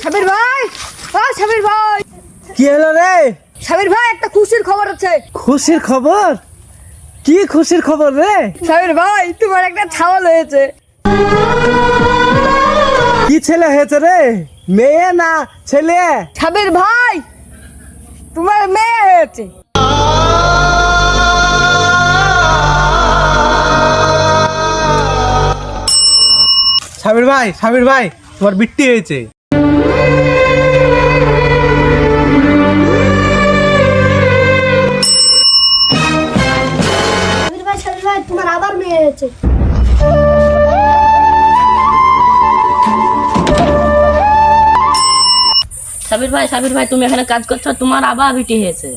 সাবির ভাই, সাবির ভাই, কি হলো রে? সাবির ভাই একটা খুশির খবর আছে। খুশির খবর? কি খুশির খবর রে? সাবির ভাই তোমার একটা ছাওয়াল হয়েছে। কি ছেলে হয়েছে রে? মেয়ে না ছেলে? সাবির ভাই তোমার মেয়ে হয়েছে। সাবির ভাই তোমার বিট্টি হয়েছে। সাবির ভাই তোমার আবার মেয়ে হয়েছে। সাবির ভাই তুমি এখানে কাজ করছো, তোমার আবার বিটি হয়েছে।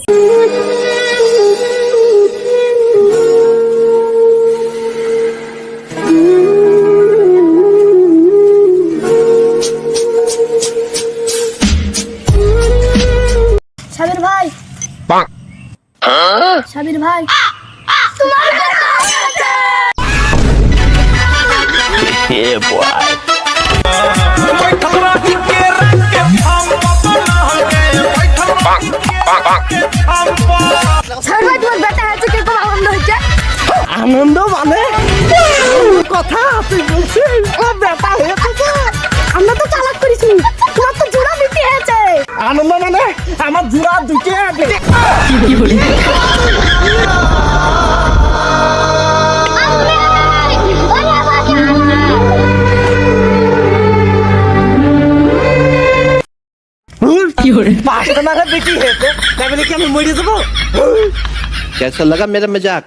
সাবির ভাই, সাবির ভাই তোমার সাবির ভাই তোমার বেটা হয়েছে, কি খুব আনন্দ হচ্ছে। আনন্দ মানে কথা তুই বলছিস? ও বেটা হয়েছে। আমরা তো চালাক করেছি, তোমার তো জোড়া বিটি হয়েছে। আনন্দ মানে আমার জোড়া দুটো পাঁচটা নাগাদ বেটি হয়েছে, তাই বলে কি আমি মরে যাবো? कैसा लगा मेरा मजाक?